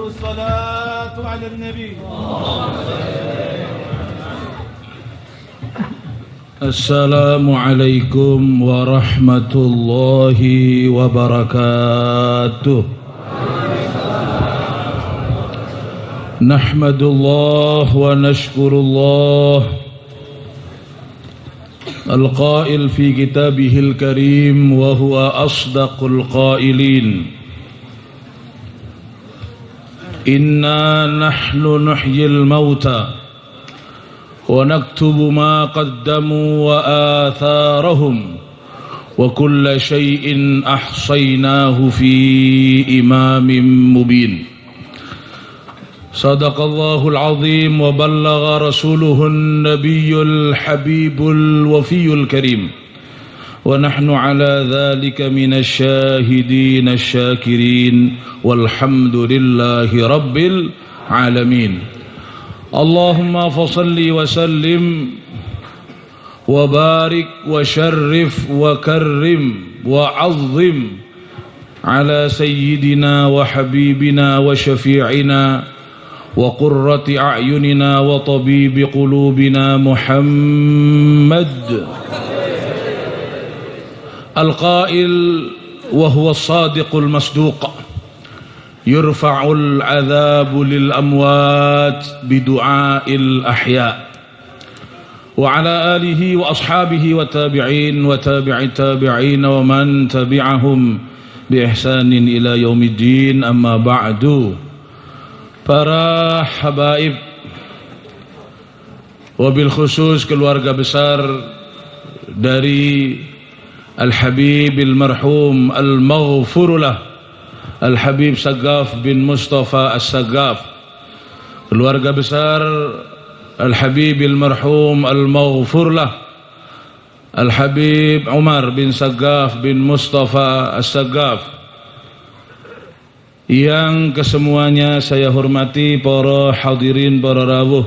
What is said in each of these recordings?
الصلاة على النبي. السلام عليكم ورحمة الله وبركاته. نحمد الله ونشكر الله القائل في كتابه الكريم وهو أصدق القائلين إنا نحن نحيي الموتى ونكتب ما قدموا وآثارهم وكل شيء أحصيناه في إمام مبين. صدق الله العظيم وبلغ رسوله النبي الحبيب الوفي الكريم ونحن على ذلك من الشاهدين الشاكرين والحمد لله رب العالمين. اللهم فصل وسلم وبارك وشرف وكرم وعظم على سيدنا وحبيبنا وشفيعنا وقرة أعيننا وطبيب قلوبنا محمد القائل وهو الصادق المصدوق يرفع العذاب للأموات بدعاء الأحياء وعلى آله وأصحابه والتابعين وتابع التابعين ومن تبعهم بإحسان إلى يوم الدين. أما بعد. Para habaib, wabil khusus keluarga besar dari Al-Habib al-Marhum al-Maghfurullah Al-Habib Sagaf bin Mustafa As-Sagaf, keluarga besar Al-Habib al-Marhum al-Maghfurullah Al-Habib Umar bin Sagaf bin Mustafa As-Sagaf, yang kesemuanya saya hormati, para hadirin, para rawuh,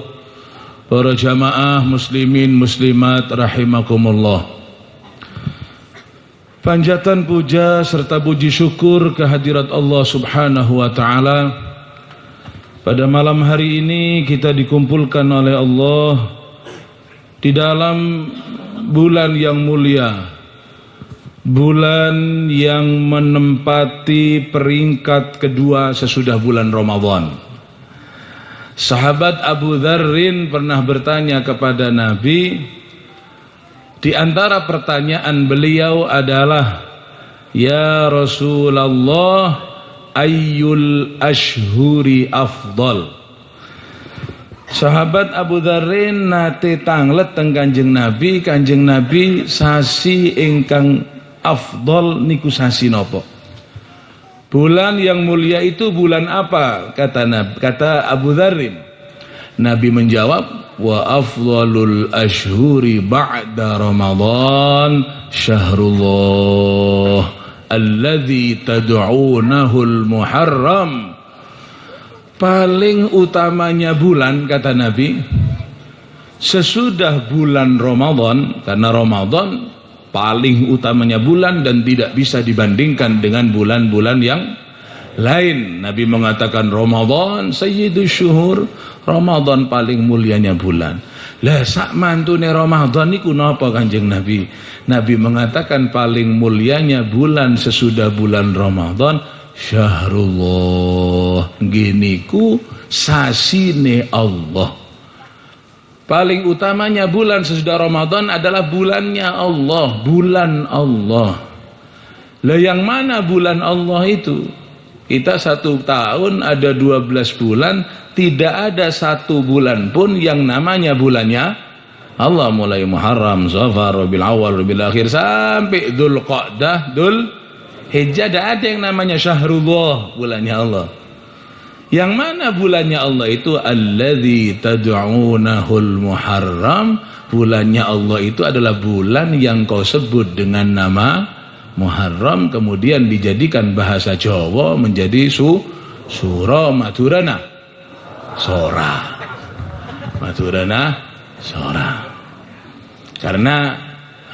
para jamaah muslimin muslimat rahimakumullah. Panjatan puja serta puji syukur kehadirat Allah Subhanahu wa taala. Pada malam hari ini kita dikumpulkan oleh Allah di dalam bulan yang mulia, bulan yang menempati peringkat kedua sesudah bulan Ramadan. Sahabat Abu Dzarrin pernah bertanya kepada Nabi, di antara pertanyaan beliau adalah, ya Rasulullah, ayyul ashhuri afdal? Sahabat Abu Dzarrin nate tanglet teng Kanjeng Nabi sasi ingkang afdal niku sasi nopo? Bulan yang mulia itu bulan apa? Kata Abu Dzarrin. Nabi menjawab, wa afdalul ashhuri ba'da Ramadan syahrullah alladzi tad'unahul muharram. Paling utamanya bulan, kata Nabi, sesudah bulan Ramadan, karena Ramadan paling utamanya bulan dan tidak bisa dibandingkan dengan bulan-bulan yang lain. Nabi mengatakan Ramadan sayyidus syuhur, Ramadan paling mulianya bulan. Lah sak mantune Ramadan niku napa Kanjeng Nabi? Nabi mengatakan paling mulianya bulan sesudah bulan Ramadan syahrullah, giniku sasine Allah. Paling utamanya bulan sesudah Ramadan adalah bulannya Allah, bulan Allah. Lah yang mana bulan Allah itu? Kita 1 tahun ada 12 bulan, tidak ada 1 bulan pun yang namanya bulannya Allah. Mulai Muharram, Safar, Rabiul Awal, Rabiul Akhir sampai Dzulqa'dah, Dzulhijjah, ada yang namanya syahrullah, bulannya Allah. Yang mana bulannya Allah itu? Alladzi tad'unahul muharram. Bulannya Allah itu adalah bulan yang kau sebut dengan nama Muharram, kemudian dijadikan bahasa Jawa menjadi Sura Maturana Sora. Maturana Sora. Karena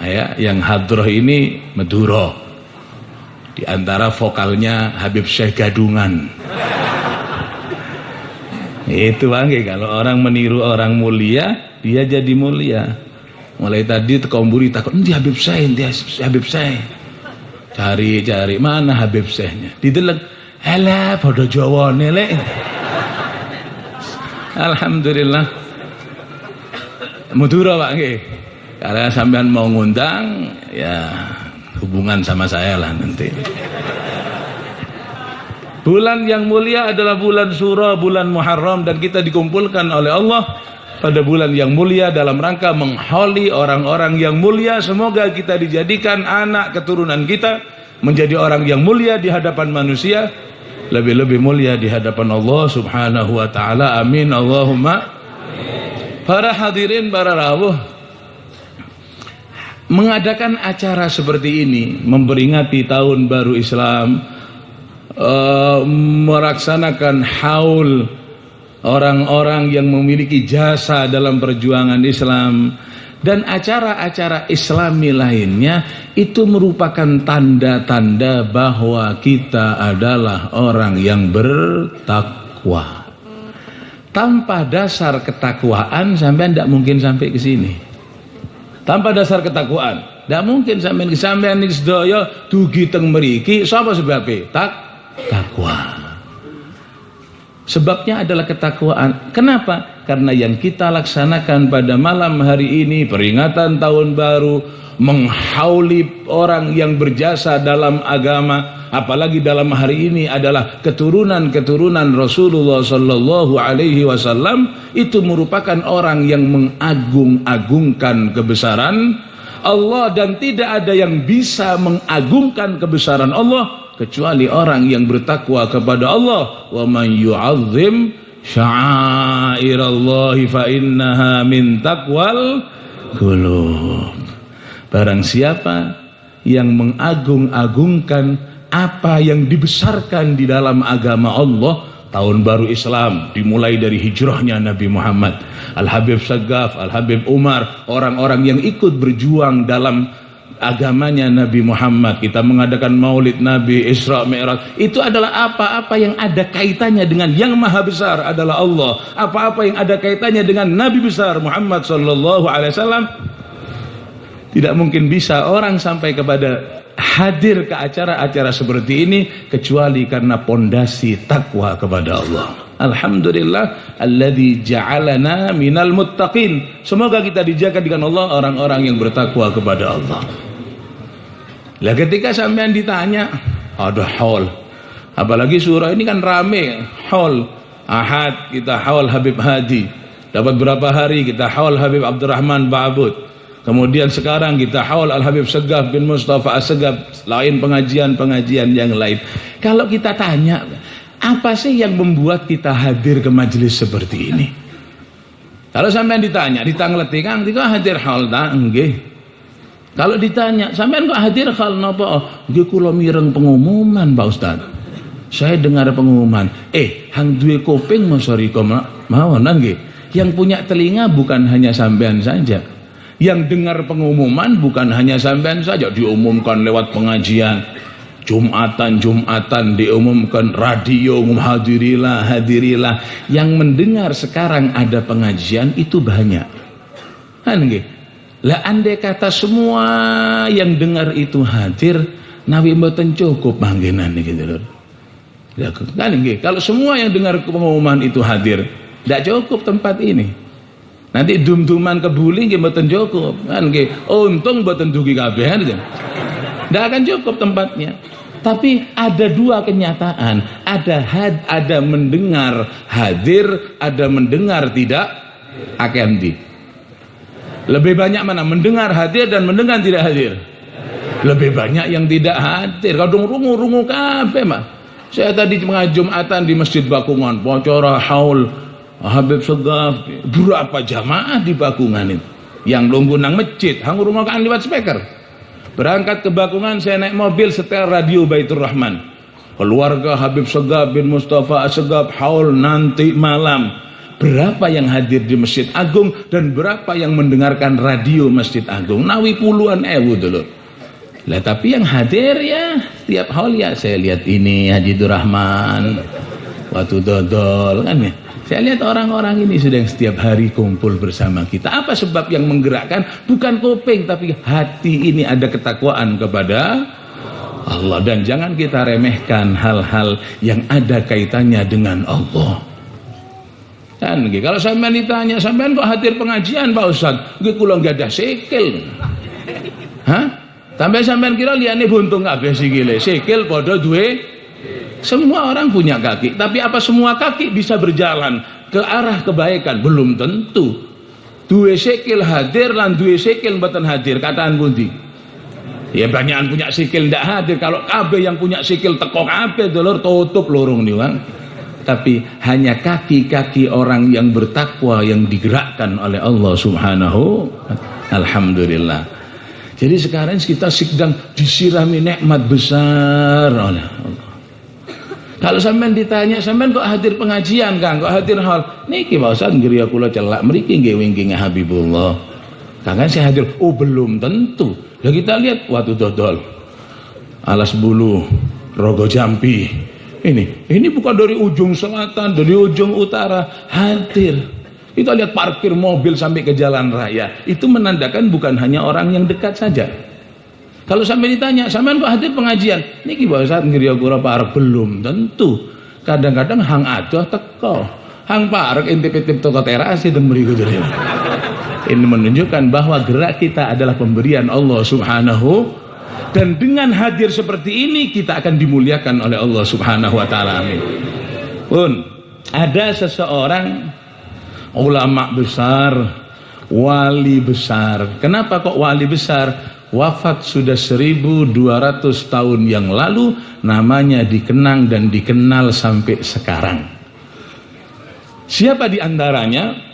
ya, yang hadroh ini Madura. Di antara vokalnya Habib Syekh Gadungan. Itu bangke, kalau orang meniru orang mulia, dia jadi mulia. Mulai tadi tekomburi takut, "Endi Habib saya, endi Habib saya." Cari-cari mana Habib Syekhnya. Dideleng, "Alah padha Jawane lek." Alhamdulillah. Mudura Pak nggih. Kalau sampean mau ngundang, ya hubungan sama saya lah nanti. Bulan yang mulia adalah bulan Syura, bulan Muharram, dan kita dikumpulkan oleh Allah pada bulan yang mulia dalam rangka menghauli orang-orang yang mulia. Semoga kita dijadikan anak keturunan kita menjadi orang yang mulia di hadapan manusia, lebih-lebih mulia di hadapan Allah Subhanahu wa taala. Amin Allahumma. Para hadirin, para rawuh, mengadakan acara seperti ini, memperingati tahun baru Islam, melaksanakan haul orang-orang yang memiliki jasa dalam perjuangan Islam, dan acara-acara Islami lainnya, itu merupakan tanda-tanda bahwa kita adalah orang yang bertakwa. Tanpa dasar ketakwaan sampean tidak mungkin sampai ke sini. Tanpa dasar ketakwaan tidak mungkin sampean iki sedaya dugi teng mriki. Sapa sebabe? Takwa. Sebabnya adalah ketakwaan. Kenapa? Karena yang kita laksanakan pada malam hari ini, peringatan tahun baru, menghauli orang yang berjasa dalam agama, apalagi dalam hari ini adalah keturunan-keturunan Rasulullah sallallahu alaihi wasallam, itu merupakan orang yang mengagung-agungkan kebesaran Allah, dan tidak ada yang bisa mengagungkan kebesaran Allah kecuali orang yang bertakwa kepada Allah. Wa man yu'azzim sya'airallahi fa innaha min taqwal qulub. Barang siapa yang mengagung-agungkan apa yang dibesarkan di dalam agama Allah, tahun baru Islam dimulai dari hijrahnya Nabi Muhammad, Al-Habib Sagaf, Al-Habib Umar, orang-orang yang ikut berjuang dalam agamanya Nabi Muhammad. Kita mengadakan Maulid Nabi, Isra Mi'raj, itu adalah apa-apa yang ada kaitannya dengan yang maha besar adalah Allah. Apa-apa yang ada kaitannya dengan Nabi besar Muhammad sallallahu alaihi wasallam, tidak mungkin bisa orang sampai kepada hadir ke acara-acara seperti ini kecuali karena pondasi takwa kepada Allah. Alhamdulillah alladzi ja'alana minal muttaqin. Semoga kita dijaga dengan Allah orang-orang yang bertakwa kepada Allah. Lah ketika sampean ditanya, ada haul, apalagi surah ini kan rame, haul Ahad kita haul Habib Hadi, dapat berapa hari kita haul Habib Abdurrahman Ba'bud, kemudian sekarang kita haul Al-Habib Segaf bin Mustafa As-Segaf, lain pengajian-pengajian yang lain. Kalau kita tanya, apa sih yang membuat kita hadir ke majelis seperti ini? Kalau sampean ditanya, ditangleti Kang, kok hadir haul ta? Nggih. Kalau ditanya, sampean kok hadir haul napa? Nggih kula mireng pengumuman, Pak Ustaz. Saya dengar pengumuman. Hang duwe kuping mosarika mawon nggih. Yang punya telinga bukan hanya sampean saja. Yang dengar pengumuman bukan hanya sampean saja, diumumkan lewat pengajian. Jumatan diumumkan, radio hadirilah. Yang mendengar sekarang ada pengajian itu banyak. Kan nggih? Lah andai kata semua yang dengar itu hadir, nawi mboten cukup manggenan niki lho. Ya kan nggih, kalau semua yang dengar pengumuman itu hadir, tidak cukup tempat ini. Nanti dum-duman kebuli nggih mboten cukup, kan nggih. Untung mboten dugi kabeh kan. Tidak akan cukup tempatnya. Tapi ada dua kenyataan, ada mendengar hadir, ada mendengar tidak akan. Lebih banyak mana mendengar hadir dan mendengar tidak hadir? Lebih banyak yang tidak hadir. Kadung rungu kabeh mah. Saya tadi Jumatan di Masjid Bakungan, acara haul Habib Segaf, berapa jamaah di Bakungan itu? Yang lungguh nang masjid, hang rungokan lewat speaker. Berangkat ke Bakungan, saya naik mobil setel radio Baitur Rahman. Keluarga Habib Segaf bin Mustafa Segaf haul nanti malam. Berapa yang hadir di Masjid Agung dan berapa yang mendengarkan radio Masjid Agung? Nawi puluhan ewu dulu. Lah tapi yang hadir ya tiap haul ya saya lihat ini Haji Rahman, waktu dodol kan ya. Saya lihat orang-orang ini sedang setiap hari kumpul bersama kita. Apa sebab yang menggerakkan? Bukan kuping, tapi hati ini ada ketakwaan kepada Allah. Dan jangan kita remehkan hal-hal yang ada kaitannya dengan Allah. Kan, kalau sampean ditanya, sampean kok hadir pengajian Pak Ustaz? Nggih kula nggak ada sikil. Hah? Sampean kira liyane buntung kabeh sikile. Sikil padha duwe. Semua orang punya kaki, tapi apa semua kaki bisa berjalan ke arah kebaikan? Belum tentu. Duwe sikil hadir lan duwe sikil mboten hadir, kataan pundi? Ya banyakan punya sikil ndak hadir. Kalau kabeh yang punya sikil teko kabeh dulur tutup lorong nih Bang. Tapi hanya kaki-kaki orang yang bertakwa yang digerakkan oleh Allah Subhanahu. Alhamdulillah. Jadi sekarang kita sedang disirami nikmat besar oleh Allah. Kalau sampean ditanya, sampean kok hadir pengajian Kang, kok hadir hal niki Pak Ustaz ngriya kula celak mriki nggih wingking Habibullah. Kang saya hadir, oh belum tentu. Ya kita lihat Watu Dodol, Alas Bulu, Rogo Jampi. Ini bukan dari ujung selatan, dari ujung utara hadir. Kita lihat parkir mobil sampai ke jalan raya. Itu menandakan bukan hanya orang yang dekat saja. Kalau sampai ditanya, sampean kok hadir pengajian? Niki Pak Ustaz ngriya kula parek belum tentu. Kadang-kadang hang adoh teko. Hang parek intip-intip toko teras itu mriku jadi. Ini menunjukkan bahwa gerak kita adalah pemberian Allah Subhanahu, dan dengan hadir seperti ini kita akan dimuliakan oleh Allah Subhanahu wa taala. Amin. Pun ada seseorang ulama besar, wali besar. Kenapa kok wali besar? Wafat sudah 1200 tahun yang lalu, namanya dikenang dan dikenal sampai sekarang. Siapa di antaranya?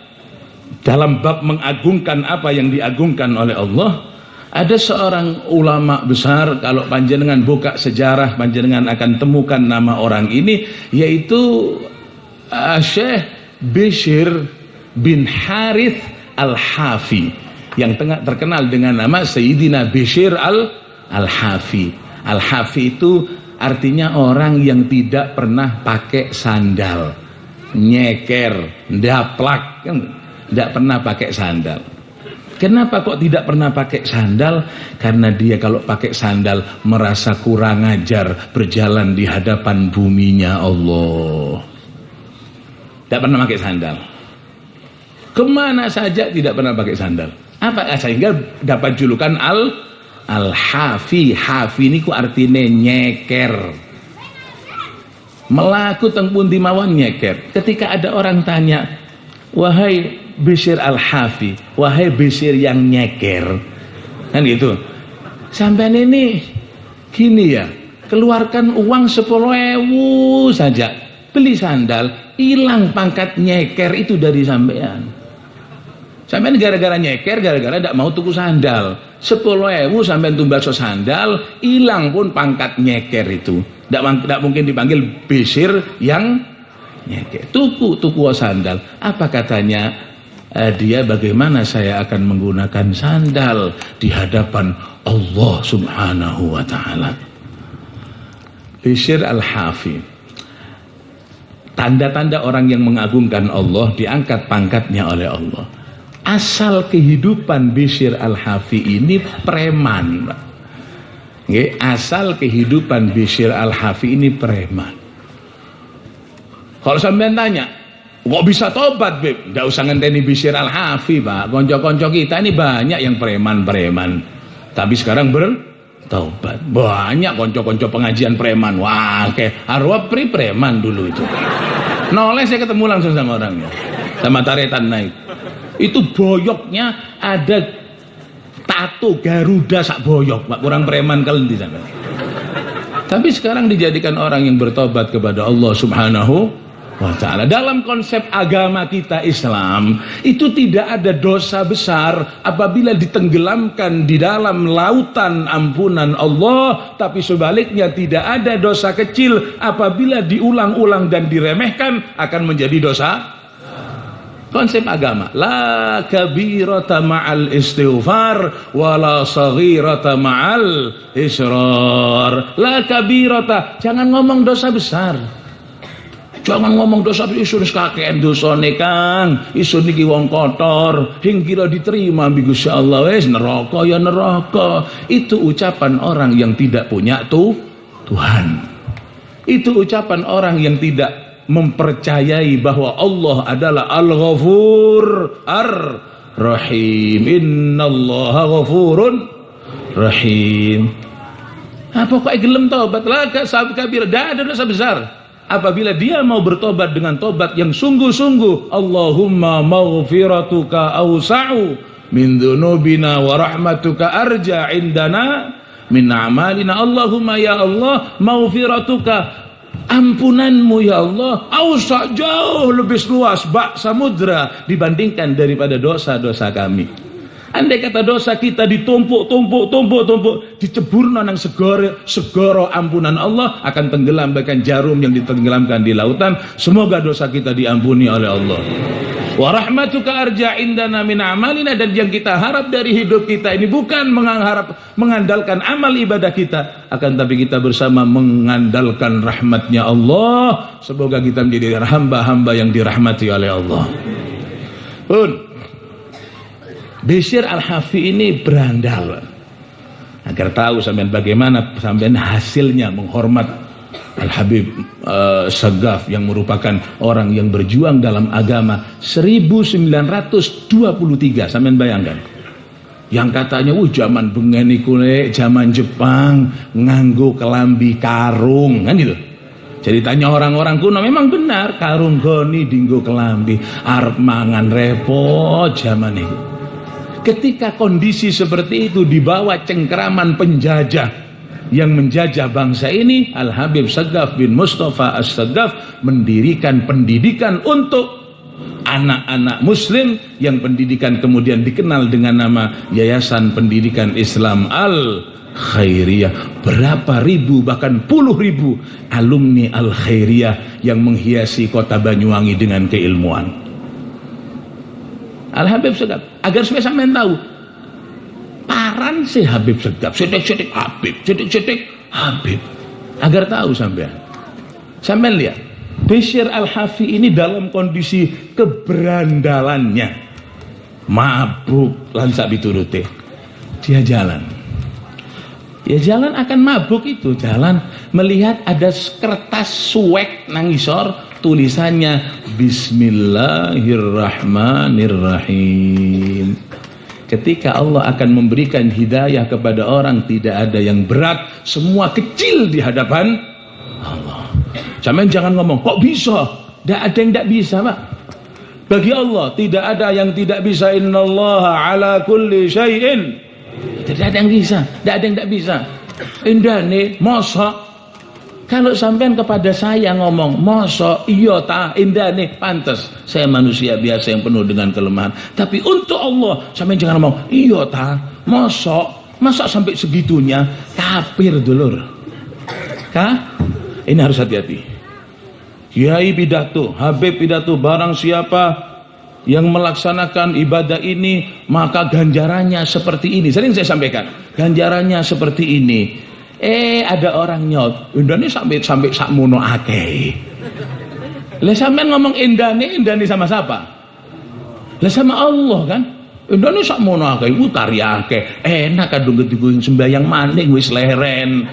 Dalam bab mengagungkan apa yang diagungkan oleh Allah, ada seorang ulama besar. Kalau panjenengan buka sejarah, panjenengan akan temukan nama orang ini, yaitu Syekh Bishr bin Harith Al-Hafi, yang terkenal dengan nama Sayyidina Bishr Al-Hafi. Al-Hafi itu artinya orang yang tidak pernah pakai sandal, nyeker, ndaplak, kan? Tidak pernah pakai sandal. Kenapa kok tidak pernah pakai sandal? Karena dia kalau pakai sandal merasa kurang ajar berjalan di hadapan buminya Allah. Tidak pernah pakai sandal. Kemana saja tidak pernah pakai sandal. Apa sehingga dapat julukan Al-Hafi. Hafi ini ku artinya nyeker. Melaku teng pundi mawon nyeker. Ketika ada orang tanya, wahai Bishr Al-Hafi, wahai Bishr yang nyeker, kan gitu. Sampean ini gini ya, keluarkan uang 10.000 saja, beli sandal, hilang pangkat nyeker itu dari sampean. Sampean gara-gara nyeker, gara-gara tidak mau tuku sandal, 10.000 sampean tumbal sandal, hilang pun pangkat nyeker itu. Tidak mungkin dipanggil Bishr yang nyeker. Tuku sandal. Apa katanya? Dia, bagaimana saya akan menggunakan sandal di hadapan Allah Subhanahu wa taala. Bishr Al-Hafi. Tanda-tanda orang yang mengagungkan Allah, diangkat pangkatnya oleh Allah. Asal kehidupan Bishr Al-Hafi ini preman. Asal kehidupan Bishr Al-Hafi ini preman. Kalau sampean tanya, kok bisa tobat, Beb? Nggak usah ngenteni Bishr Al-Hafi, Pak. Konco-konco kita ini banyak yang preman-preman, tapi sekarang bertobat. Banyak konco-konco pengajian preman. Wah, kayak arwah preman dulu itu. Noleh saya ketemu langsung sama orangnya, sama taretan naik. Itu boyoknya ada tato Garuda sak boyok, Pak. Kurang preman kelendi sampai. Tapi sekarang dijadikan orang yang bertobat kepada Allah Subhanahu wa ta'ala. Dalam konsep agama kita Islam, itu tidak ada dosa besar apabila ditenggelamkan di dalam lautan ampunan Allah, tapi sebaliknya tidak ada dosa kecil apabila diulang-ulang dan diremehkan akan menjadi dosa. Konsep agama, la kabirata ma'al istighfar wala saghirata ma'al israr. La kabirata, jangan ngomong dosa besar. Jangan ngomong dosa isun kakean dosane Kang. Isun iki wong kotor, hing kira diterima bi Gusti Allah wis neraka ya neraka. Itu ucapan orang yang tidak punya Tuhan. Itu ucapan orang yang tidak mempercayai bahwa Allah adalah Al-Ghafur Ar-Rahim. Innallaha ghafurun rahim. Pokoknya gelem taubat lah sahabat kabir, dah ada dosa besar. Apabila dia mau bertobat dengan tobat yang sungguh-sungguh, Allahumma maghfiratuka awsa'u min dhunubina wa rahmatuka arja indana min amalina. Allahumma ya Allah, maghfiratuka, ampunanmu ya Allah, awsa' jauh lebih luas, bak samudra dibandingkan daripada dosa-dosa kami. Andai kata dosa kita ditumpuk, diceburna nang segoro ampunan Allah, akan tenggelam bahkan jarum yang ditenggelamkan di lautan. Semoga dosa kita diampuni oleh Allah. Wa rahmatuka arja indana min amalina, dan yang kita harap dari hidup kita ini bukan mengandalkan amal ibadah kita, akan tapi kita bersama mengandalkan rahmatnya Allah. Semoga kita menjadi hamba-hamba yang dirahmati oleh Allah. Bishr Al-Hafi ini berandal agar tahu sampean bagaimana sampean hasilnya menghormat Al-Habib Saggaf yang merupakan orang yang berjuang dalam agama 1923. Sampean bayangkan, yang katanya zaman bengen iku zaman Jepang nganggo kelambi karung kan gitu. Jadi tanya orang-orang kuno, memang benar karung goni dinggo kelambi arep mangan repot zaman itu. Ketika kondisi seperti itu di bawah cengkeraman penjajah yang menjajah bangsa ini, Al-Habib Saggaf bin Mustafa As-Saggaf mendirikan pendidikan untuk anak-anak muslim, yang pendidikan kemudian dikenal dengan nama Yayasan Pendidikan Islam Al-Khairiyah. Berapa ribu bahkan puluh ribu alumni Al-Khairiyah yang menghiasi kota Banyuwangi dengan keilmuan. Al-Habib Saggaf, agar supaya sampean tahu paran si Habib Saggaf, cetek Habib, agar tahu sampean lihat Bishr Al-Hafi ini dalam kondisi keberandalannya, mabuk lansak biturute, dia jalan akan mabuk itu, jalan melihat ada kertas suwek nangisor, tulisannya Bismillahirrahmanirrahim. Ketika Allah akan memberikan hidayah kepada orang, tidak ada yang berat, semua kecil di hadapan Allah. Sampeyan jangan ngomong kok bisa, tidak ada yang tidak bisa Pak. Bagi Allah tidak ada yang tidak bisa. Innallaha ala kulli syai'in, tidak ada yang bisa, tidak ada yang tidak bisa. Indah nih, mosok. Kalau sampean kepada saya ngomong, mosok, iya ta, indah nih, pantas. Saya manusia biasa yang penuh dengan kelemahan. Tapi untuk Allah, sampean jangan ngomong, iya ta, mosok, masa sampai segitunya, kafir dulur. Ini harus hati-hati. Kiai pidato, Habib pidato, barang siapa yang melaksanakan ibadah ini, maka ganjarannya seperti ini. Sering saya sampaikan, ganjarannya seperti ini. Ada orang nyaut, indane sampai sakmono akeh. Lah sampean ngomong indane sama siapa? Lah sama Allah kan. Indane sakmono akeh, utari akeh. Enak kadung ketiku sembayang maning wis leren.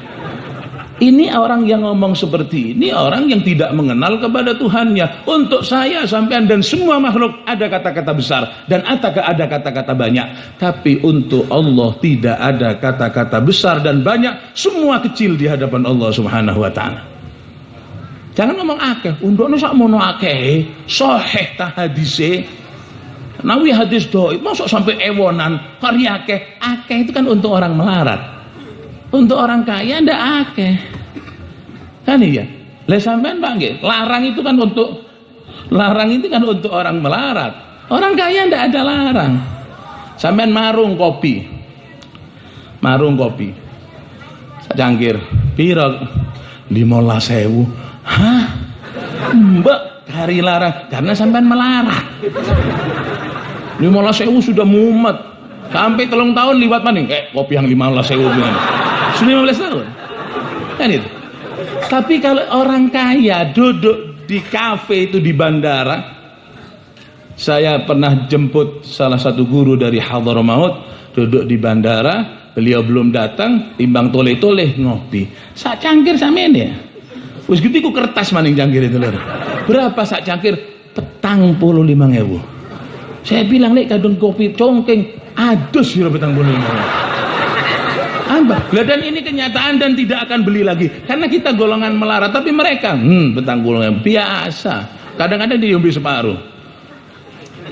Ini orang yang ngomong seperti ini, orang yang tidak mengenal kepada Tuhannya. Untuk saya, sampean dan semua makhluk ada kata-kata besar dan ada kata-kata banyak. Tapi untuk Allah tidak ada kata-kata besar dan banyak, semua kecil di hadapan Allah Subhanahu wa taala. Jangan ngomong akeh, undukne sakmono akeh, sahih ta hadise. Nawi hadis dhaif, mosok sampai ewonan, kari akeh. Akeh itu kan untuk orang melarat. Untuk orang kaya ndak akeh. Kan iya. Lah sampean Pak nggih, larang itu kan untuk orang melarat. Orang kaya ndak ada larang. Sampean marung kopi. Cangkir piro? 15.000. Hah? Mbak, hari larang karena sampean melarat. 15.000 sudah mumet. Sampai 3 tahun liwat maning, kopi yang 15.000 gimana? Sudah 15 tahun. Kan itu. Tapi kalau orang kaya duduk di kafe itu di bandara. Saya pernah jemput salah satu guru dari Hadramaut, duduk di bandara, beliau belum datang, timbang toleh-toleh ngopi. Sak cangkir sampean ya. Wis gitu ku kertas maning cangkir itu lho. Berapa sak cangkir? 45.000. Saya bilang, "Lek kadung kopi congkeng, adus ya 45.000." Dan ini kenyataan dan tidak akan beli lagi karena kita golongan melarat, tapi mereka 45.000 biasa. Kadang-kadang diombe separuh.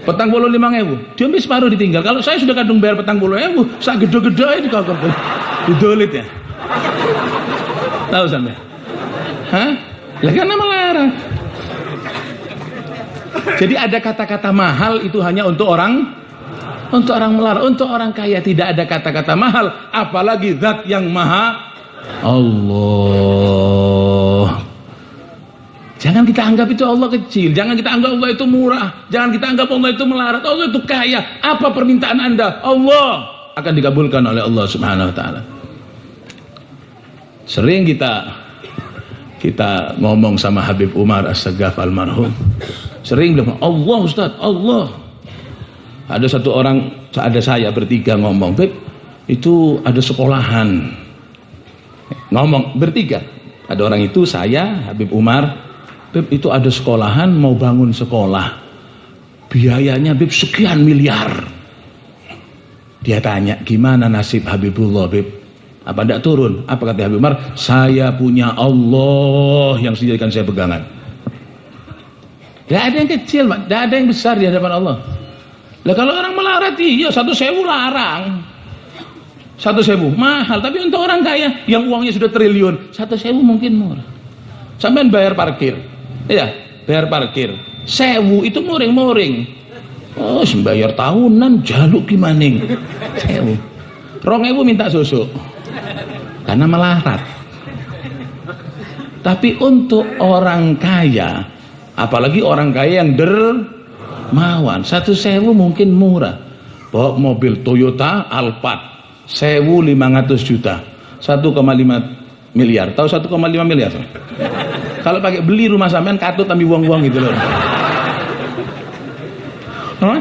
45.000, diambil separuh ditinggal. Kalau saya sudah kadung bayar 40.000, sak gede-gede itu kagak didolit ya. Tahu sampai? Hah? Lah karena melarat. Jadi ada kata-kata mahal itu hanya untuk orang melarat. Untuk orang kaya tidak ada kata-kata mahal, apalagi zat yang maha Allah. Jangan kita anggap itu Allah kecil, jangan kita anggap Allah itu murah, jangan kita anggap Allah itu melarat. Allah itu kaya. Apa permintaan Anda? Allah akan dikabulkan oleh Allah Subhanahu wa taala. Sering kita ngomong sama Habib Umar As-Saggaf almarhum. Sering bilang, "Allah Ustaz, Allah." Ada satu orang, ada saya bertiga ngomong, "Beb, itu ada sekolahan." Ngomong bertiga. Ada orang itu, saya, Habib Umar, "Beb, itu ada sekolahan, mau bangun sekolah. Biayanya Beb sekian miliar." Dia tanya, "Gimana nasib Habibullah, Beb? Apa tidak turun?" Apa kata Habib Umar? "Saya punya Allah yang sediakan saya pegangan." Tidak ada yang kecil, tidak ada yang besar di hadapan Allah. Lah kalau orang melarat, iya 1.000 larang. 1.000 mahal, tapi untuk orang kaya yang uangnya sudah triliun, 1.000 mungkin murah. Sampai bayar parkir. Iya, bayar parkir 1.000 itu muring-muring. Oh, sembayar tahunan jaluk gimaning 1.000. 2.000 minta susu karena melarat. Tapi untuk orang kaya, apalagi orang kaya yang dermawan, 1.000 mungkin murah. Bawa mobil Toyota Alphard 1.500 juta, 1,5 miliar. Tahu 1,5 miliar? Kalau pakai beli rumah sampean katut ambil uang-uang gitu loh. Hah?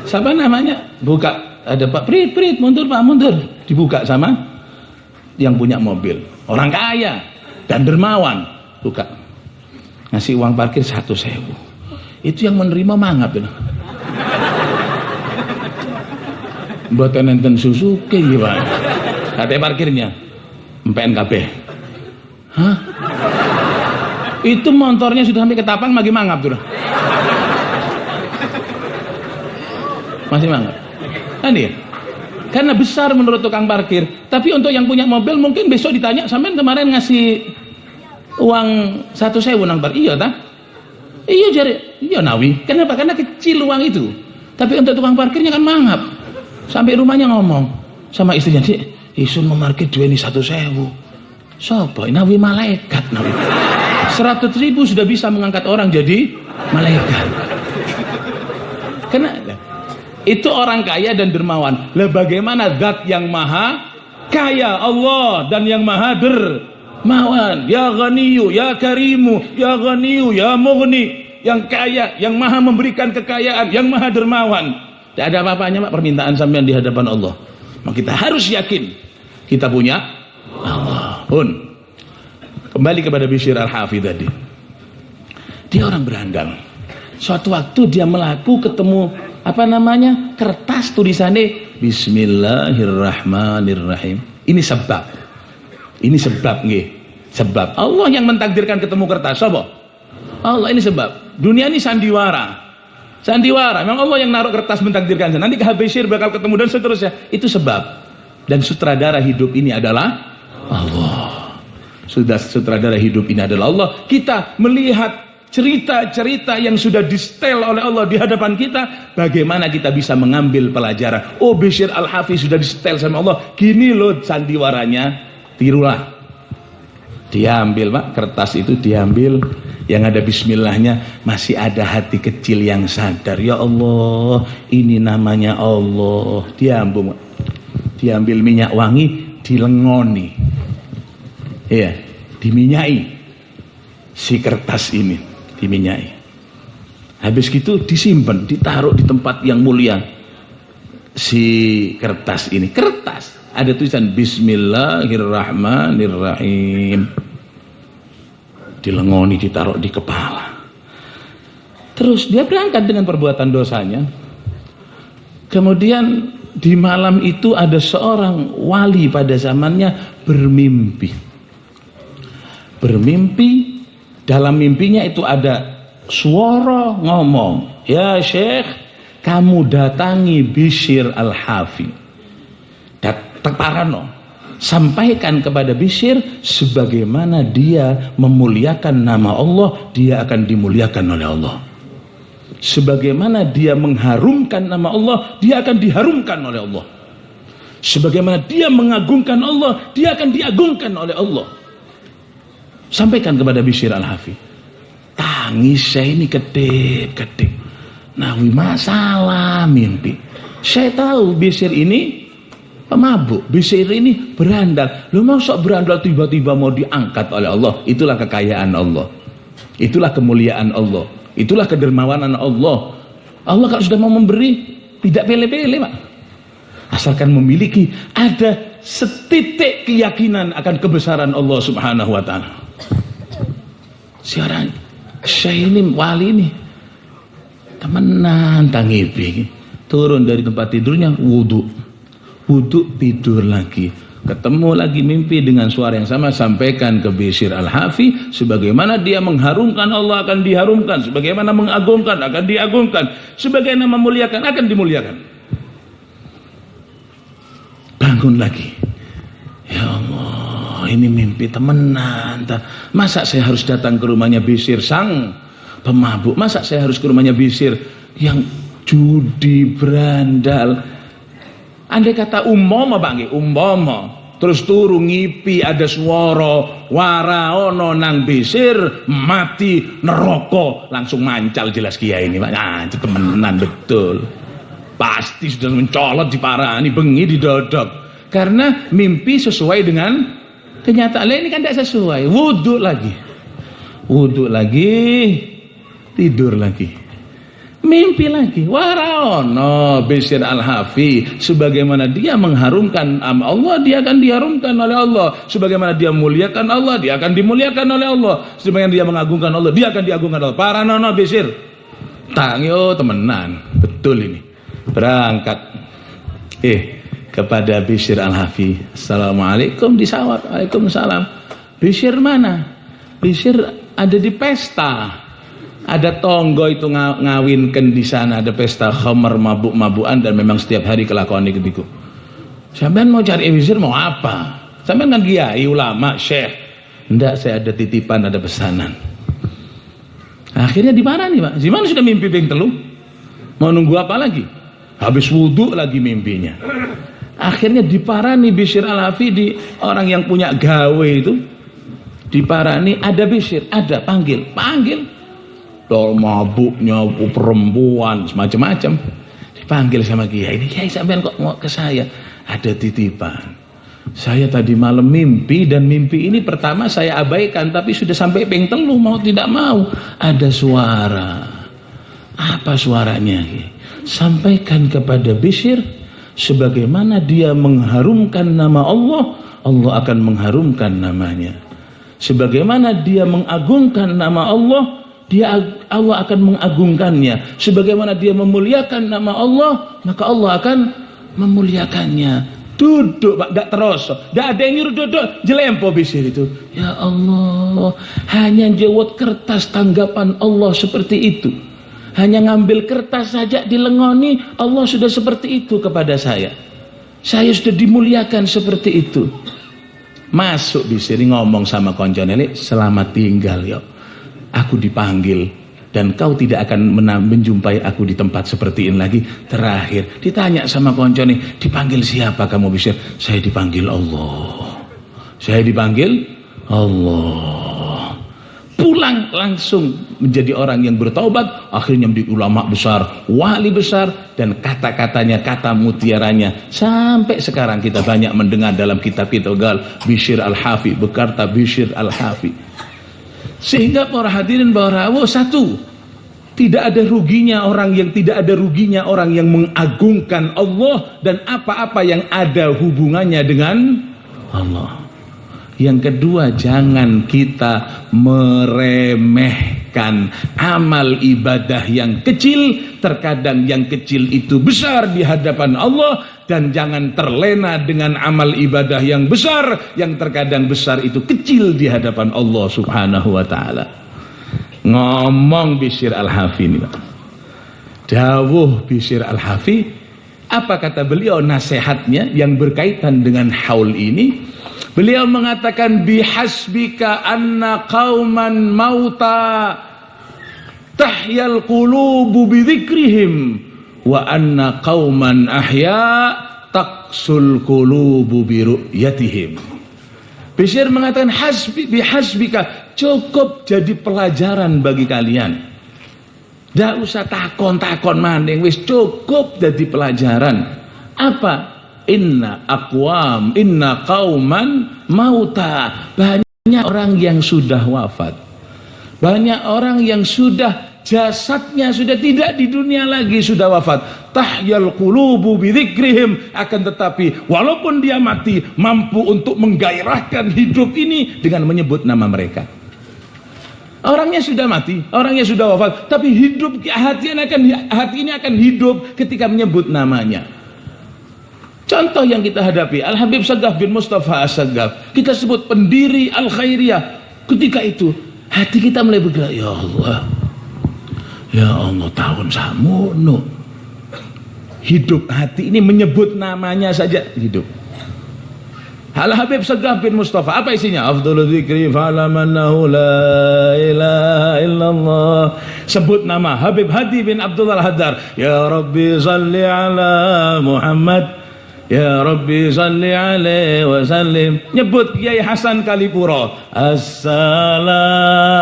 Siapa namanya? Buka, ada Pak Prit, mundur Pak, mundur. Dibuka sama yang punya mobil. Orang kaya dan dermawan. Buka. Ngasih uang parkir 1.000. Itu yang menerima mangap gitu. Mboten enten Suzuki gimana? Katanya parkirnya PNKB. Hah? Itu motornya sudah sampai ke Tapang lagi mangap tuh. Masih mangap. Kan dia? Karena besar menurut tukang parkir. Tapi untuk yang punya mobil mungkin besok ditanya, "Sampean kemarin ngasih uang 1.000 nang parkir?" "Iya ta?" "Iya jare." "Iya Nawi." Kenapa? Karena kecil uang itu. Tapi untuk tukang parkirnya kan mangap. Sampai rumahnya ngomong sama istrinya, "Dik, isun mau parkir duweni 1.000." "Sopo? Nawi malaikat Nawi." 100.000 sudah bisa mengangkat orang jadi malaikat. Karena itu orang kaya dan dermawan. Lah bagaimana zat yang maha kaya Allah dan yang maha dermawan? Ya Ghaniyu, ya Karimu, ya Ghaniyu, ya Mughni. Yang kaya, yang maha memberikan kekayaan, yang maha dermawan. Tidak ada apa-apanya Pak permintaan sampean di hadapan Allah. Maka kita harus yakin kita punya Allah. Kembali kepada Bishr Al-Hafidh tadi. Dia orang berandang. Suatu waktu dia melaku ketemu kertas tulisannya Bismillahirrahmanirrahim. Ini sebab nggih. Sebab Allah yang mentakdirkan ketemu kertas. Apa? Allah, ini sebab. Dunia ini sandiwara. Memang Allah yang naruh kertas mentakdirkan. Nanti Bishr bakal ketemu dan seterusnya. Itu sebab. Dan sutradara hidup ini adalah Allah. Sudah sutradara hidup ini adalah Allah. Kita melihat cerita-cerita yang sudah di-setel oleh Allah di hadapan kita, bagaimana kita bisa mengambil pelajaran. Oh, Bishr Al-Hafidh sudah di-setel sama Allah, gini loh sandiwaranya, tirulah. Diambil Pak, kertas itu diambil, yang ada bismillahnya, masih ada hati kecil yang sadar, ya Allah, ini namanya Allah. Diambil minyak wangi, dilengoni. Iya, diminyai si kertas ini. diminyai. Habis gitu disimpan, ditaruh di tempat yang mulia. Si kertas ini, kertas ada tulisan Bismillahirrahmanirrahim. Dilengoni, ditaruh di kepala. Terus dia berangkat dengan perbuatan dosanya. Kemudian di malam itu ada seorang wali pada zamannya bermimpi. Dalam mimpinya itu ada suara ngomong, "Ya Syekh, kamu datangi Bishr Al-Hafi. Parano, sampaikan kepada Bishr sebagaimana dia memuliakan nama Allah, dia akan dimuliakan oleh Allah. Sebagaimana dia mengharumkan nama Allah, dia akan diharumkan oleh Allah. Sebagaimana dia mengagungkan Allah, dia akan diagungkan oleh Allah." Sampaikan kepada Bishr Al-Hafi. Tangis saya ini kedip-kedip. Nawi masalah mimpi. Saya tahu Bishr ini pemabuk, Bishr ini berandal. Lu mau sok berandal tiba-tiba mau diangkat oleh Allah. Itulah kekayaan Allah. Itulah kemuliaan Allah. Itulah kedermawanan Allah. Allah kalau sudah mau memberi tidak pilih-pilih, Pak. Asalkan memiliki ada setitik keyakinan akan kebesaran Allah Subhanahu wa taala. Siaran saya ini wali ini temenan tangipi, turun dari tempat tidurnya, wudhu tidur lagi, ketemu lagi mimpi dengan suara yang sama, sampaikan ke Bishr Al-Hafi sebagaimana dia mengharumkan Allah akan diharumkan, sebagaimana mengagungkan akan diagungkan, sebagaimana memuliakan akan dimuliakan. Bangun lagi, ya Allah, ini mimpi temenan. Masa saya harus datang ke rumahnya Bishr sang pemabuk? Masa saya harus ke rumahnya Bishr yang judi berandal? Andai kata umpama Bang, umpama terus turu ngipi ada suara waraono nang Bishr mati neraka, langsung mancal jelas kiai ini Pak. Nah, temenan betul. Pasti sudah mencolot di parani bengi didodok. Karena mimpi sesuai dengan kenyataan. Ini kan tidak sesuai. Wudhu lagi, tidur lagi, mimpi lagi. Waraono Bishr Al-Hafi sebagaimana dia mengharumkan nama Allah, dia akan diharumkan oleh Allah. Sebagaimana dia muliakan Allah, dia akan dimuliakan oleh Allah. Sebagaimana dia mengagungkan Allah, dia akan diagungkan oleh Allah. Paranono Bishr. Tangyo temenan. Betul ini. Berangkat kepada Bishr Al-Hafi. Assalamualaikum, disawat. Waalaikumsalam. Bishr mana? Bishr ada di pesta. Ada tonggo itu ngawinkan di sana, ada pesta khamar, mabuk-mabukan, dan memang setiap hari kelakuan itu. Sampean mau cari Bishr mau apa? Sampean kan kiai, ulama, syekh. Enggak, saya ada titipan, ada pesanan. Akhirnya di mana nih Pak? Gimana sudah mimpi ping telu? Mau nunggu apa lagi? Habis wudhu lagi mimpinya. Akhirnya diparani Bishr Al-Hafi, di orang yang punya gawe itu diparani, ada Bishr, ada, panggil. Tol mabuknya perempuan semacam-macam. Dipanggil sama kiai. Ini kiai sampean kok mau ke saya? Ada titipan. Saya tadi malam mimpi, dan mimpi ini pertama saya abaikan, tapi sudah sampai ping telu mau tidak mau ada suara. Apa suaranya? Sampaikan kepada Bishr sebagaimana dia mengharumkan nama Allah, Allah akan mengharumkan namanya. Sebagaimana dia mengagungkan nama Allah, Allah akan mengagungkannya. Sebagaimana dia memuliakan nama Allah, maka Allah akan memuliakannya. Duduk Pak, gak terus, gak ada yang nyuruh duduk, jelempo Bishr itu. Ya Allah, hanya jewot kertas tanggapan Allah seperti itu. Hanya ngambil kertas saja dilengoni, Allah sudah seperti itu kepada saya. Saya sudah dimuliakan seperti itu. Masuk Bishr ngomong sama koncone, selamat tinggal ya. Aku dipanggil dan kau tidak akan menjumpai aku di tempat seperti ini lagi. Terakhir ditanya sama koncone, dipanggil siapa kamu Bishr? Saya dipanggil Allah. Saya dipanggil Allah. Pulang langsung menjadi orang yang bertaubat, akhirnya menjadi ulama besar, wali besar, dan kata-katanya, kata mutiaranya sampai sekarang kita banyak mendengar dalam kitab Bishr Al-Hafi, berkata Bishr Al-Hafi. Sehingga para hadirin para rawuh, satu, tidak ada ruginya orang yang mengagungkan Allah dan apa-apa yang ada hubungannya dengan Allah. Yang kedua, jangan kita meremehkan amal ibadah yang kecil. Terkadang yang kecil itu besar di hadapan Allah, dan jangan terlena dengan amal ibadah yang besar, yang terkadang besar itu kecil di hadapan Allah Subhanahu wa ta'ala. Ngomong Bishr Al-Hafi ini, dawuh Bishr Al-Hafi, apa kata beliau nasihatnya yang berkaitan dengan haul ini? Beliau mengatakan, bihasbika anna qauman mauta tahyal qulubu bidzikrihim wa anna qauman ahya taqsul qulubu biru'yatihim. Bishr mengatakan, bihasbika, cukup jadi pelajaran bagi kalian. Ndak usah takon-takon maning, wis cukup jadi pelajaran. Apa? Inna qauman mauta. Banyak orang yang sudah wafat. Banyak orang yang sudah jasadnya sudah tidak di dunia lagi, sudah wafat. Tahyal qulubu bidzikrihim, akan tetapi walaupun dia mati, mampu untuk menggairahkan hidup ini dengan menyebut nama mereka. Orangnya sudah mati, orangnya sudah wafat, tapi hidup hati ini akan hidup ketika menyebut namanya. Contoh yang kita hadapi, Al-Habib Saggaf bin Mustafa As-Saggaf, kita sebut pendiri Al-Khairiyah. Ketika itu hati kita mulai bergerak, ya Allah tahun samono. Hidup hati ini menyebut namanya saja hidup. Al-Habib Saggaf bin Mustafa, apa isinya? Afdhalul dzikri fa'lamannahu la ilaha illallah. Sebut nama Habib Hadi bin Abdullah Al-Haddar, ya Rabbi salli ala Muhammad, ya Rabbi salli alaihi wa sallim. Nyebut Kiai Hasan Kalipuro, assalamu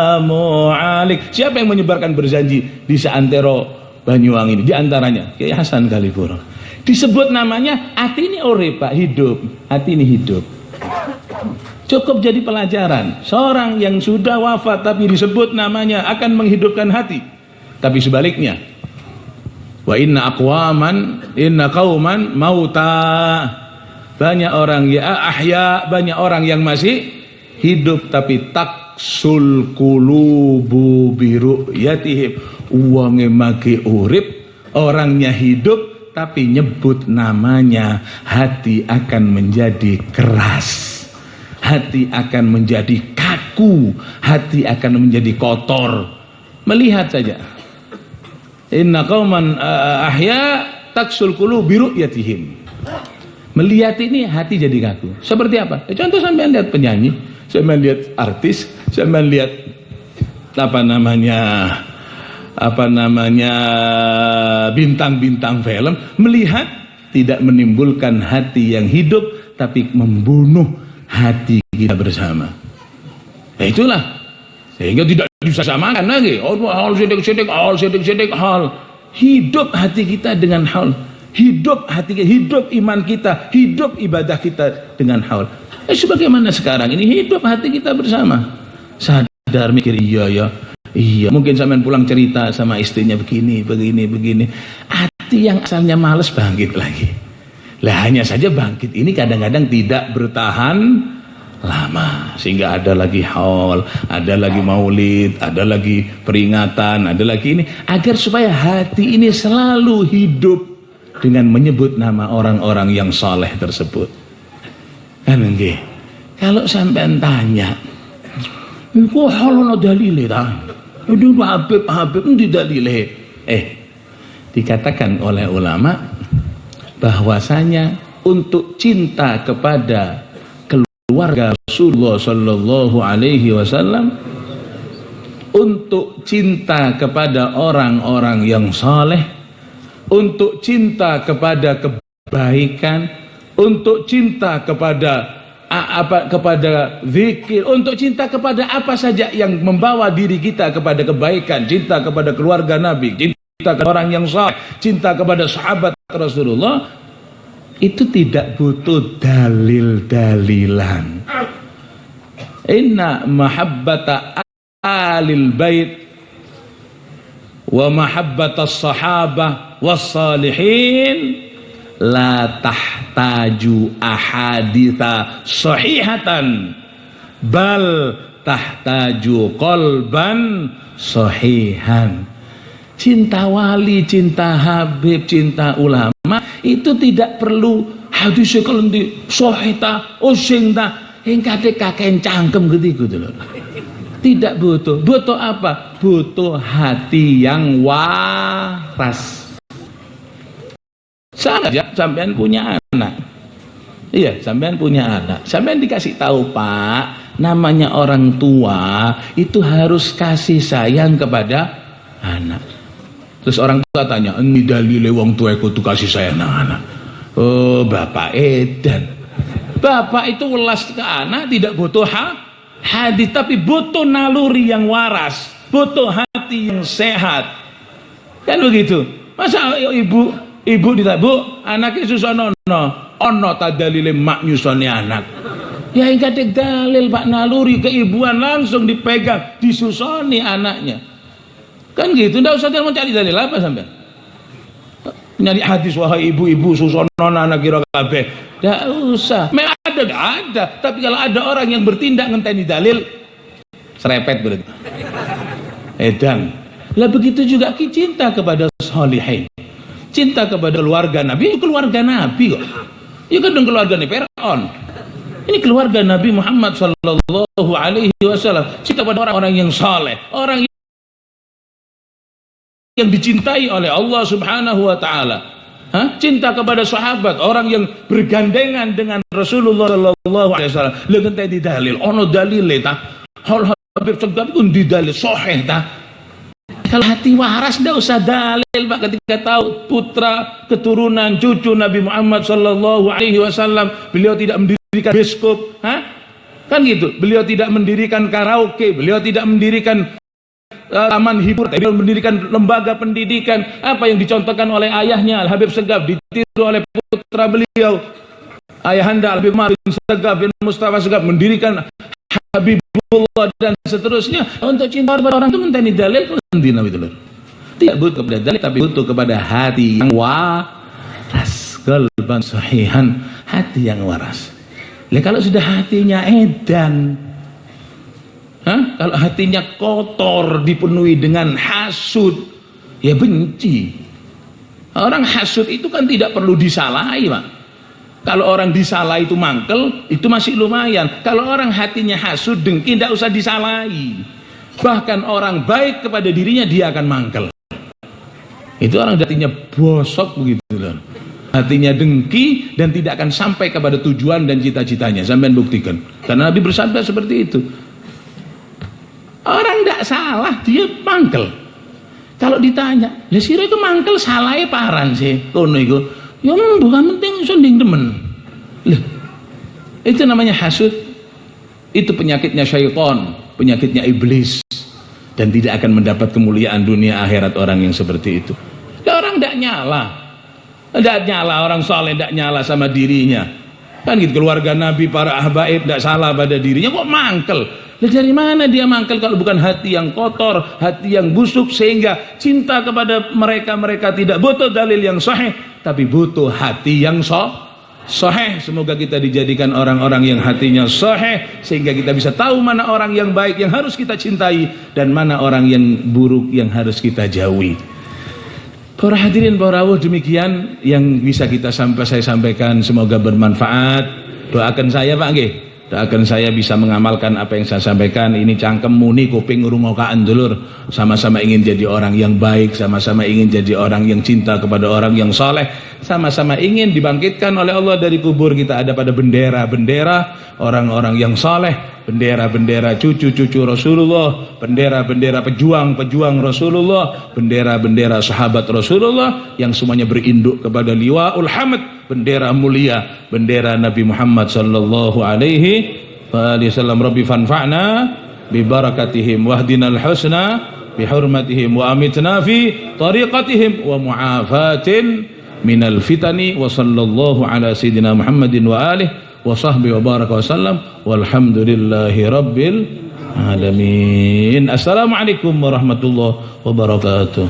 alaik. Siapa yang menyebarkan berjanji di seantero Banyuwangi ini? Di antaranya Kiai Hasan Kalipuro. Disebut namanya, hati ini urip Pak, hidup. Hati ini hidup. Cukup jadi pelajaran. Seorang yang sudah wafat tapi disebut namanya akan menghidupkan hati. Tapi sebaliknya, wa inna qauman mauta. Banyak orang ya ahya, banyak orang yang masih hidup tapi taksul qulubu biru'yatihim. Uangnya maki urip, orangnya hidup tapi nyebut namanya, hati akan menjadi keras, hati akan menjadi kaku, hati akan menjadi kotor. Melihat saja, inna qauman ahya taksul qulub biru'yatihim. Melihat ini hati jadi kaku. Seperti apa? Contoh, sampai lihat penyanyi, sampai lihat artis, sampai lihat bintang-bintang film, melihat tidak menimbulkan hati yang hidup tapi membunuh hati kita bersama. Nah itulah, sehingga tidak bisa samakan lagi. Hal sidik, hal hidup hati kita dengan hal, hidup hati kita, hidup iman kita, hidup ibadah kita dengan hal. Sebagaimana sekarang ini hidup hati kita bersama, sadar mikir, iya, mungkin sampean pulang cerita sama istrinya begini. Hati yang asalnya males bangkit lagi. Lah hanya saja bangkit ini kadang-kadang tidak bertahan lama, sehingga ada lagi haul, ada lagi maulid, ada lagi peringatan, ada lagi ini, agar supaya hati ini selalu hidup dengan menyebut nama orang-orang yang saleh tersebut. Kan nggih. Kalau sampean tanya, iku halono dalile ta? Itu Habib endi dalile? Dikatakan oleh ulama bahwasanya untuk cinta kepada keluarga Rasulullah sallallahu alaihi wasallam, untuk cinta kepada orang-orang yang saleh, untuk cinta kepada kebaikan, untuk cinta kepada zikir, untuk cinta kepada apa saja yang membawa diri kita kepada kebaikan, cinta kepada keluarga Nabi, cinta kepada orang yang saleh, cinta kepada sahabat Rasulullah, itu tidak butuh dalil-dalilan. Inna mahabbata alil bait wa mahabbatas sahabah was salihin la tahtaju ahaditha sahihatan bal tahtaju qalban sahihan. Cinta wali, cinta habib, cinta ulama itu tidak perlu hadis kelenti sahih ta sing ta engkate kakek cangkem gitu lho. Tidak butuh. Butuh apa? Butuh hati yang waras. Sama aja sampean punya anak. Iya, sampean punya anak. Sampean dikasih tahu, Pak, namanya orang tua itu harus kasih sayang kepada anak. Terus orang tua tanya, "Ini dalile wong tua kudu kasih sayang anak." Oh, Bapak edan. Bapak itu welas ke anak tidak butuh hadis, tapi butuh naluri yang waras, butuh hati yang sehat. Kan begitu. Masa ibu ditabu anaknya susono ono ta dalile mak nyusoni anak. Ya ingkate dalil Pak, naluri keibuan langsung dipegang, disusoni anaknya. Kan gitu, ndak usah mau cari dalil apa sampai. Nyari hadis wahai ibu-ibu susono anak kira kabeh. Ndak usah. Ada, tapi kalau ada orang yang bertindak ngenteni dalil serepet berarti. Edan. Lah begitu juga cinta kepada sholihin. Cinta kepada keluarga Nabi, keluarga Nabi kok. Ya kan keluarga Fir'aun. Ini keluarga Nabi Muhammad sallallahu alaihi wasallam. Cinta kepada orang-orang yang saleh, orang yang dicintai oleh Allah Subhanahu wa taala. Cinta kepada sahabat, orang yang bergandengan dengan Rasulullah sallallahu alaihi wasallam. Lha ngenteni dalil, ono dalile ta. Hal Habib Segaf pun di dalil sahih ta. Kalau hati waras ndak usah dalil, Pak, ketika tahu putra keturunan cucu Nabi Muhammad sallallahu alaihi wasallam, beliau tidak mendirikan biskop, kan gitu. Beliau tidak mendirikan karaoke, beliau tidak mendirikan taman hiburan, beliau mendirikan lembaga pendidikan. Apa yang dicontohkan oleh ayahnya Al Habib Segaf ditiru oleh putra beliau, ayahanda Al Habib Umar bin Segaf bin Mustafa Segaf mendirikan Habibullah dan seterusnya. Untuk cinta kepada orang itu menteni dalil tidak butuh kepada dalil, tapi butuh kepada hati yang waras, qalban sahihan, hati yang waras. Kalau sudah hatinya edan, kalau hatinya kotor, dipenuhi dengan hasud, ya benci. Orang hasud itu kan tidak perlu disalahi, Pak. Kalau orang disalahi itu mangkel, itu masih lumayan. Kalau orang hatinya hasud, dengki, tidak usah disalahi. Bahkan orang baik kepada dirinya, dia akan mangkel. Itu orang hatinya bosok begitu loh. Hatinya dengki dan tidak akan sampai kepada tujuan dan cita-citanya. Sampai buktikan. Karena Nabi bersabda seperti itu. Orang tidak salah, dia mangkel. Kalau ditanya, ya sira itu mangkel salahnya paran sih, kono iku. Ya bukan penting sonding demen. Loh, itu namanya hasud. Itu penyakitnya syaitan, penyakitnya iblis, dan tidak akan mendapat kemuliaan dunia akhirat orang yang seperti itu. Ya, orang tidak nyala, orang soleh tidak nyala sama dirinya. Kan gitu, keluarga Nabi, para ahbaib tidak salah pada dirinya, kok mangkel? Dari mana dia mangkel kalau bukan hati yang kotor, hati yang busuk, sehingga cinta kepada mereka tidak butuh dalil yang sahih, tapi butuh hati yang sahih. Semoga kita dijadikan orang-orang yang hatinya sahih, sehingga kita bisa tahu mana orang yang baik yang harus kita cintai dan mana orang yang buruk yang harus kita jauhi. Para hadirin, para rawuh, demikian yang bisa saya sampaikan, semoga bermanfaat. Doakan saya, Pak nggih. Doakan saya bisa mengamalkan apa yang saya sampaikan. Ini cangkem muni kuping ngrungokaken dulur. Sama-sama ingin jadi orang yang baik, sama-sama ingin jadi orang yang cinta kepada orang yang saleh, sama-sama ingin dibangkitkan oleh Allah dari kubur kita ada pada bendera-bendera orang-orang yang saleh, bendera-bendera cucu-cucu Rasulullah, bendera-bendera pejuang-pejuang Rasulullah, bendera-bendera sahabat Rasulullah yang semuanya berinduk kepada liwaul hamd, bendera mulia, bendera Nabi Muhammad sallallahu alaihi wasallam. Rabbi fanfa'na bi barakatihim wahdinal husna bi hurmatihim wa amitna fi tariqatihim wa mu'afatin minal fitani wa sallallahu ala sayyidina Muhammadin wa alihi wa sahbihi wa baraka wa sallam walhamdulillahi rabbil alamin. Assalamualaikum warahmatullahi wabarakatuh.